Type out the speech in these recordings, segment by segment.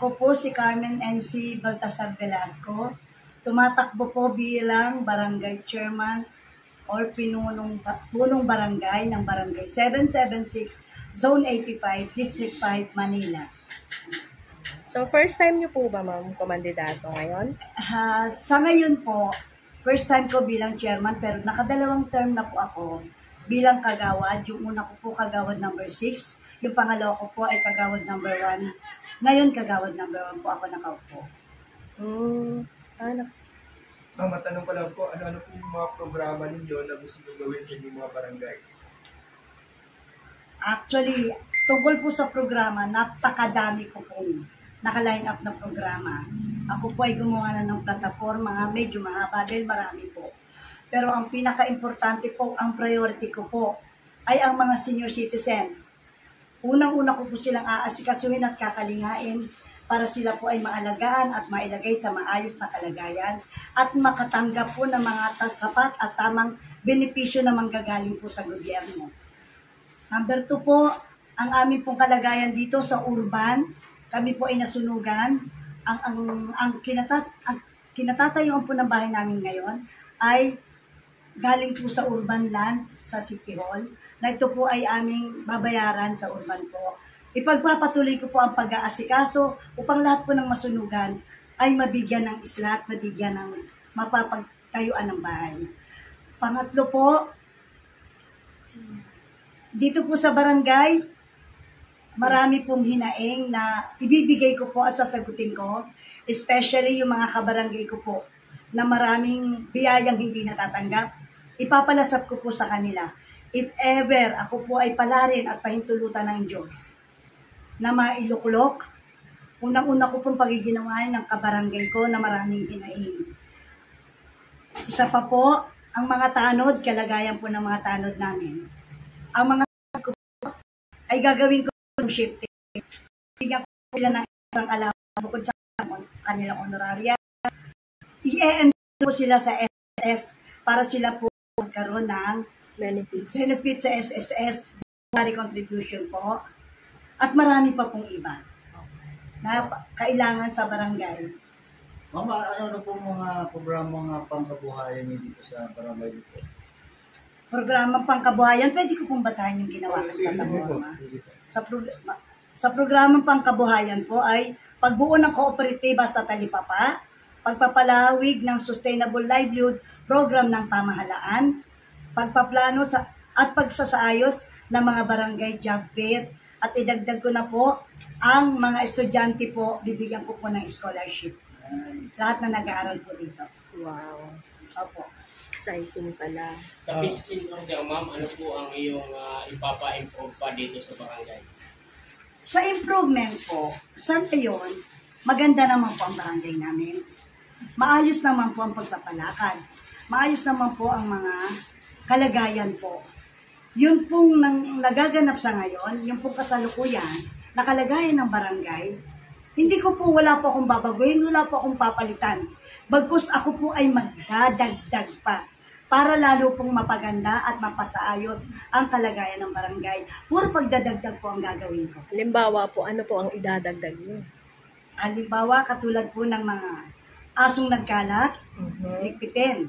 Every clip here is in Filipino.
Ako po si Carmen NC Baltasar Velasco. Tumatakbo po bilang Barangay Chairman or punong barangay ng Barangay 776, Zone 85, District 5, Manila. So, first time niyo po ba, ma'am, kumandidato ngayon? Sa ngayon po, first time ko bilang chairman, pero nakadalawang term na po ako bilang kagawad. Yung una ko po kagawad number 6, yung pangalawa ko po ay kagawad number 1. Ngayon, kagawad number 1 po ako nakaupo. Ma'am, matanong ko lang po, ano-ano po yung mga programa ninyo na gusto nyo gawin sa inyong mga barangay? Actually, tungkol po sa programa, napakadami ko pong naka-line up na programa. Ako po ay gumawa na ng plataforma, medyo mahaba dahil marami po. Pero ang pinaka-importante po, ang priority ko po, ay ang mga senior citizen. Unang-una ko po silang aasikasuhin at kakalingain para sila po ay maalagaan at mailagay sa maayos na kalagayan at makatanggap po ng mga sapat at tamang benepisyo na manggagaling po sa gobyerno. Number 2 po, ang aming pong kalagayan dito sa urban, kami po ay nasunugan. Ang kinatatayuan po ng bahay namin ngayon ay galing po sa urban land, sa City Hall, na ito po ay aming babayaran sa urban po. Ipagpapatuloy ko po ang pag-aasikaso upang lahat po ng masunugan ay mabigyan ng islat, mabigyan ng mapapagtayuan ng bahay. Pangatlo po, dito po sa barangay, marami pong hinaing na ibibigay ko po at sasagutin ko, especially yung mga kabarangay ko po na maraming biyayang hindi natatanggap. Ipapalasap ko po sa kanila. If ever ako po ay palarin at pahintulutan ng Diyos na mailuklok, unang-una ko pong pagiginawain ng kabarangay ko na maraming hinaing. Isa pa po, ang mga tanod, kalagayan po ng mga tanod namin. Ang mga tanod ko po ay gagawin ko ng shifting. Bigyan ko sila ng isang alam bukod sa kanilang honoraria. I-end po sila sa SSS para sila po magkaroon ng benefits sa SSS, contribution po. At marami pa pong iba na kailangan sa barangay. Mama, ano po mga programang pangkabuhayan niyo dito sa barangay dito? Programang pangkabuhayan, pwede ko pong basahin yung ginawa ng plataforma. Sa programang pangkabuhayan po ay pagbuo ng kooperatiba sa talipapa, pagpapalawig ng sustainable livelihood program ng pamahalaan, pagpaplano at pagsasaayos ng mga barangay job fair, at idagdag ko na po, ang mga estudyante po, bibigyan ko po ng scholarship. Lahat na nag-aaral po dito. Wow. Opo. Exciting pala. Sa peace program, ma'am, ano po ang iyong ipapa-improve pa dito sa barangay? Sa improvement po, sa ngayon, maganda naman po ang barangay namin. Maayos naman po ang pagpapalakad. Maayos naman po ang mga kalagayan po. Yun pong nagaganap sa ngayon, yung pong kasalukuyan, nakalagayan ng barangay, hindi ko po, wala po akong babaguhin, wala po akong papalitan. Bagkus ako po ay magdadagdag pa para lalo pong mapaganda at mapasaayos ang kalagayan ng barangay. Puro pagdadagdag po ang gagawin ko. Halimbawa po, ano po ang idadagdag niyo? Halimbawa, katulad po ng mga asong nagkalat, ligpitin.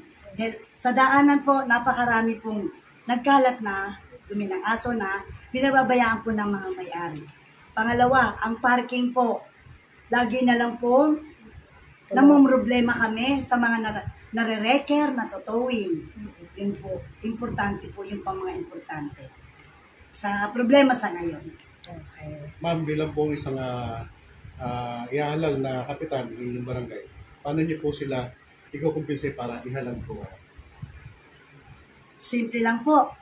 Sa daanan po, napakarami pong nagkalat na, dumi ng aso na, pinababayaan po ng mga may-ari. Pangalawa, ang parking po. Lagi na lang po, namumroblema kami sa mga nare-reker, natotowing. Yun po, importante po yung pang mga importante. Sa problema sa ngayon. Okay. Ma'am, bilang po isang iaalal na kapitan ng inyong barangay, paano niyo po sila ikukumpinse para ihalal po? Simple lang po.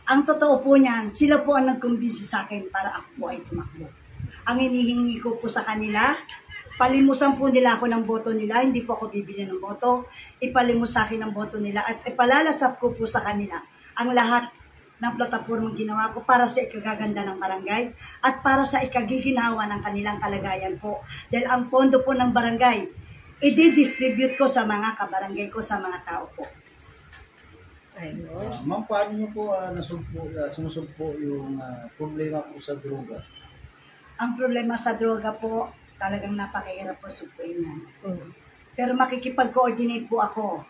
Ang totoo po niyan, sila po ang nagkumbinsi sa akin para ako po ay tumakbo. Ang hinihingi ko po sa kanila, palimusan po nila ako ng boto nila, hindi po ako bibili ng boto, ipalimus sa akin ng boto nila at ipalalasap ko po sa kanila ang lahat ng platapormang ginawa ko para sa ikagaganda ng barangay at para sa ikagiginawa ng kanilang kalagayan po. Dahil ang pondo po ng barangay, i-distribute ko sa mga kabarangay ko, sa mga tao po. Ma'am, paano niyo po sinusugpo yung problema po sa droga? Ang problema sa droga po, talagang napakahirap po sukuin yan. Mm. Pero makikipag-coordinate po ako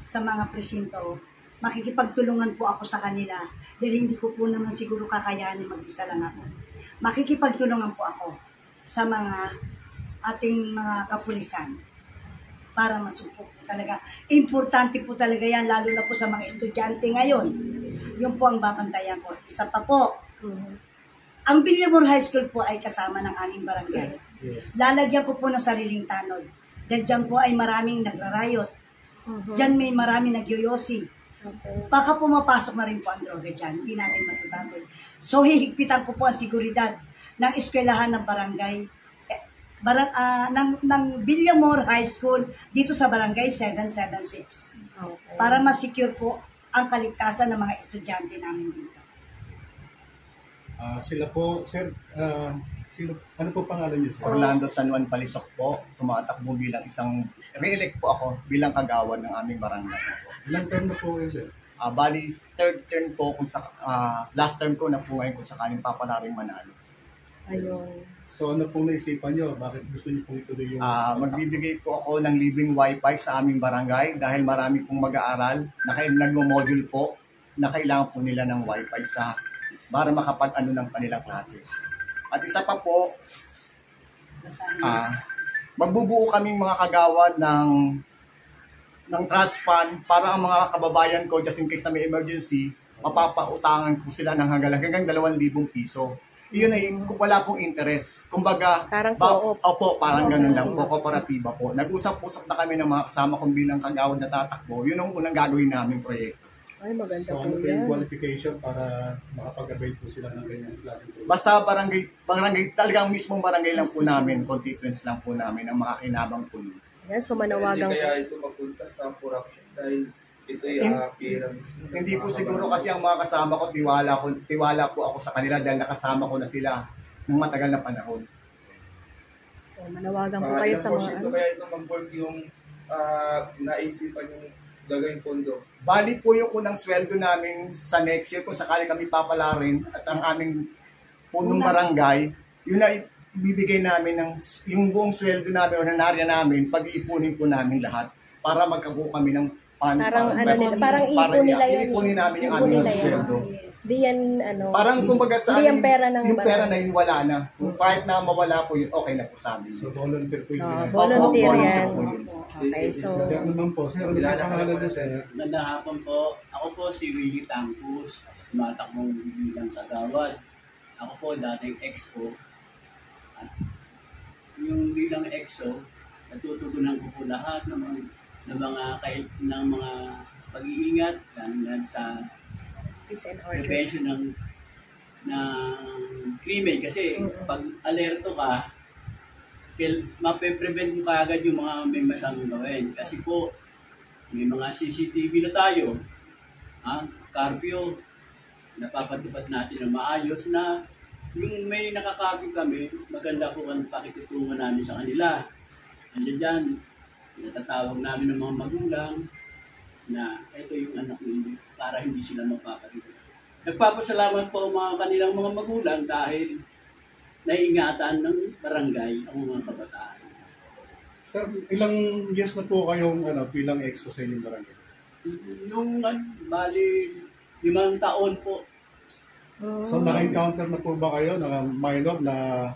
sa mga presinto. Makikipagtulungan po ako sa kanila dahil hindi ko po naman siguro kakayanin mag-isa lang ako. Makikipagtulungan po ako sa mga ating mga kapulisan para masupok po talaga. Importante po talaga yan, lalo na po sa mga estudyante ngayon. Yun po ang babantayan ko. Isa pa po, ang Villamor High School po ay kasama ng aming barangay. Yes. Lalagyan ko po ng sariling tanod. Dahil dyan po ay maraming nagrarayot. Dyan may maraming nagyoyosi. Okay. Baka pumapasok na rin po ang droga dyan. Hindi natin masasabi. So, hihigpitan ko po ang seguridad ng eskwelahan ng barangay, ng Villamor High School dito sa barangay 776. Okay. Para ma-secure po ang kaligtasan ng mga estudyante namin dito. Sila po, sir, ano po pangalan niyo? sir? Orlando San Juan Palisok po, tumatakbo bilang re-elect po ako bilang kagawad ng aming barangay. Ilang term na po kayo, sir? Bali, third term po, last term ko na po ngayon kung sakaling papalaring manalo. Ayun. So ano pong naisipan niyo? Bakit gusto niyo pong ituloy yung... Magbibigay po ako ng libreng wifi sa aming barangay dahil marami pong mag-aaral na nagmo-module po na kailangan po nila ng wifi para makapag-ano ng kanilang klase. At isa pa po, magbubuo kaming mga kagawad ng trust fund para ang mga kababayan ko, just in case na may emergency, mapapautangan ko sila ng hanggang 2,000 piso. Iyon ay wala pong interest. Kumbaga, Parang co-op. opo, parang ganun lang po, kooperatiba po. Nag-usap-usap na kami ng mga kasama kong bilang kagawad na tatakbo. Yun ang unang gagawin namin proyekto. Ay, maganda So po ano po yan. yung qualification para makapag-avail po sila ng ganyang klaseng program? Basta barangay, talagang mismong barangay lang po namin, constituents lang po namin ang makakinabang po nun. Yan, so manawagan Hindi po. kaya ito mapunta sa corruption dahil ito'y pera mismo. Hindi po siguro kasi ang mga kasama ko, tiwala po ako sa kanila dahil nakasama ko na sila ng matagal na panahon. So manawagan po kayo sa mga ano. Kaya ito mag-work yung naisipan yung gagawing pondo. Bali po yung unang sweldo namin sa next year kung sakali kami papalarin at ang aming punong barangay, yun na ibibigay namin yung buong sweldo namin o nanarya namin, pag-iipunin po namin lahat para magkabuo kami ng Parang ipon nila yun. Iipunin namin yung Ipon aming nila yun. sweldo. Di yan, ano. Parang kumbaga sa Hindi yung pera ng yung pera barangay. na yun wala na. Kahit na mawala po yun, okay na po sa amin. So volunteer po yung ginagawa. Volunteer Opo, yan. po yun. Okay, so. Sir naman po, sir, ano po pangalan niyo, sir? Magandang hapon po. Ako po si Willie Tangkus, tumatakbong bilang kagawad. Ako po dating EXO. At yung bilang EXO, natutugunan ko po lahat ng mga pag-iingat dahil sa Peace and order. prevention ng krimen. Kasi pag alerto ka, mape-prevent mo kaagad yung mga may masamang gawin. Kasi po, may mga CCTV na tayo, curfew, napapatupad natin na maayos na yung may nakakapit kami, maganda po ang pakitutungan namin sa kanila. Andiyan dyan, natatawag namin ng mga magulang na ito yung anak ninyo para hindi sila magpapatito. Nagpapasalamat po ang mga kanilang mga magulang dahil naiingatan ng barangay ang mga kabataan. Sir, ilang years na po kayong bilang EXO sa inyong barangay? Yung bali 5 taon po. So na-encounter na po ba kayo ng minor na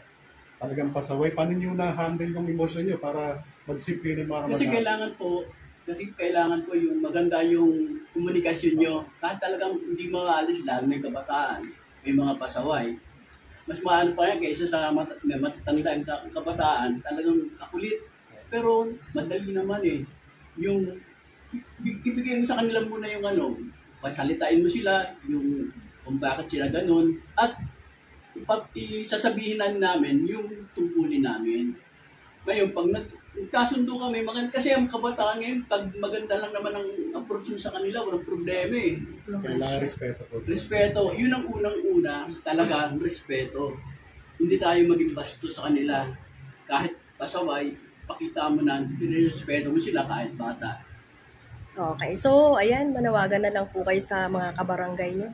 talagang pasaway? Paano nyo na-handle yung emotion nyo para mag-disiplina yung mga kamag-anak? Kasi kailangan po yung maganda yung komunikasyon nyo. Kahit talagang hindi maalis, lalo may kabataan, may mga pasaway. Mas maano pa yan kaysa sa matatanda ang kabataan, talagang akulit. Pero madali naman eh. Yung ibigay mo sa kanila muna yung pasalitain mo sila, yung kung bakit sila ganun, at isasabihin namin yung tungkulin namin. Ngayon, pag nagkasundo kami, kasi ang kabataan ngayon, pag maganda lang naman ang approach mo sa kanila, walang problema eh. Kailangan respeto po. Respeto, yun ang unang-una, talaga, respeto. Hindi tayo maging bastos sa kanila. Kahit pasaway, pakita mo na, respeto mo sila kahit bata. Okay, so ayan, manawagan na lang po kayo sa mga kabarangay nyo.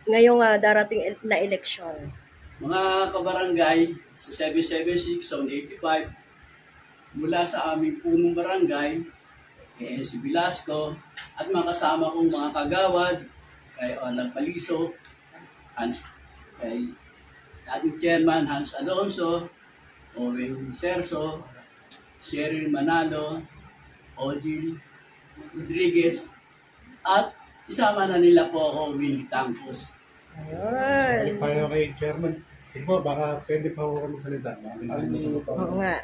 Ngayong darating na eleksyon, Mga kabarangay sa 776 Zone 85, mula sa aming punong barangay, kay si Velasco, at mga kasama kong mga kagawad, kay Onar Paliso, kay ating chairman Hans Alonso, Owen Serso, Cheryl Manalo, Ojil Rodriguez, at isama na nila po ako, Willie Tampos. Ayun. Tayo kay Chairman. Sige po, baka pwede pa ako magsalita. Oo nga.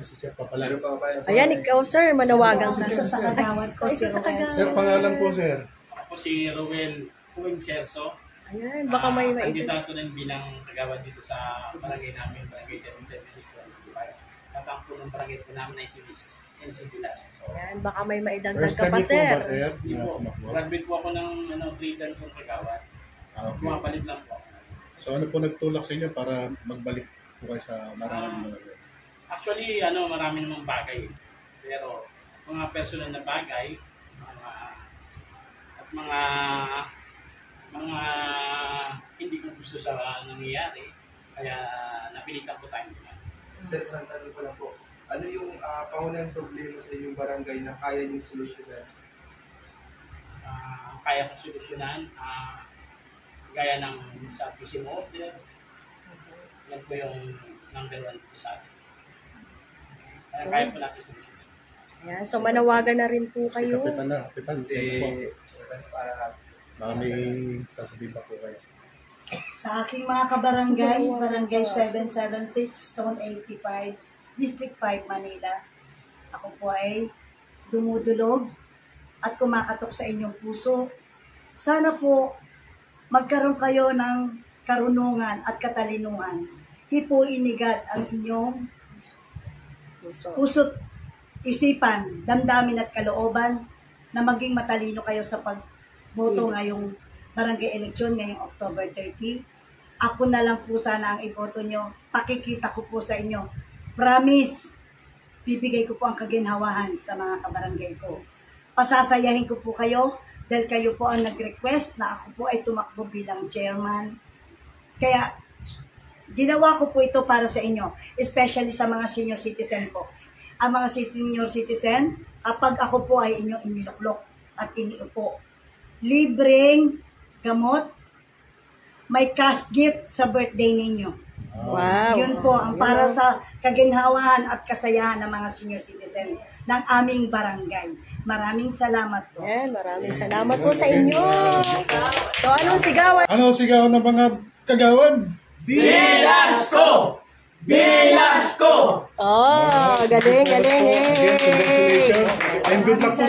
Kasi siya pa pala. Meron pa ba kayo? Ayan, ikaw sir, manawagan ka. Isa sa kagawad ko, si Isa sa Roel. kagawad. Sir, pangalan po, sir. Ako si Roel Huwing Serso. Ayan, baka may Kandidato rin bilang kagawad dito sa barangay namin, barangay 776. At ang punong barangay po namin ay si Miss MC Velasco. Ayan, baka may maidagdag First ka time pa, niyo po ba, sir. sir? Hindi po, Tumakbo? graduate po ako ng trader kong kagawad. Okay. Pumapalit lang po. So ano po nagtulak sa inyo para magbalik po kayo sa maraming mga Actually, marami namang bagay. Pero, mga personal na bagay, mga hindi ko gusto sa nangyayari, kaya napilitan ko tayo. Sir, tanong ko lang po. Ano yung pangunahing problema sa inyong barangay na kaya niyong solusyonan? Kaya kong solusyonan, gaya ng sa PC order. Yan po yung number 1 po sa atin. Kaya So, kaya po natin solusyonan. ayan, so manawagan na rin po si kayo. Kapitan na. Kapitan, Si po. para Baka may sasabihin pa po kayo. Sa aking mga kabarangay, Barangay 776, Zone 85, District 5, Manila. Ako po ay dumudulog at kumakatok sa inyong puso. Sana po magkaroon kayo ng karunungan at katalinuhan. Hipuinigad ang inyong puso't isipan, damdamin at kalooban na maging matalino kayo sa pagboto ngayong barangay election ngayong October 30. Ako na lang po sana ang iboto nyo. Pakikita ko po sa inyo. Promise, bibigay ko po ang kaginhawahan sa mga kabarangay ko. Pasasayahin ko po kayo dahil kayo po ang nag-request na ako po ay tumakbo bilang chairman. Kaya, ginawa ko po ito para sa inyo, especially sa mga senior citizen po. Ang mga senior citizen, kapag ako po ay inyong iniluklok at iniupo, libreng gamot, may cash gift sa birthday ninyo. Wow. Yun po ang para sa kaginhawahan at kasayahan ng mga senior citizen ng aming barangay. Maraming salamat po. Ayan, maraming salamat po sa inyo. So, anong sigawan? Ano sigaw ng mga kagawad? Velasco! Velasco! Oh, galing, galing. Again, congratulations. And good luck po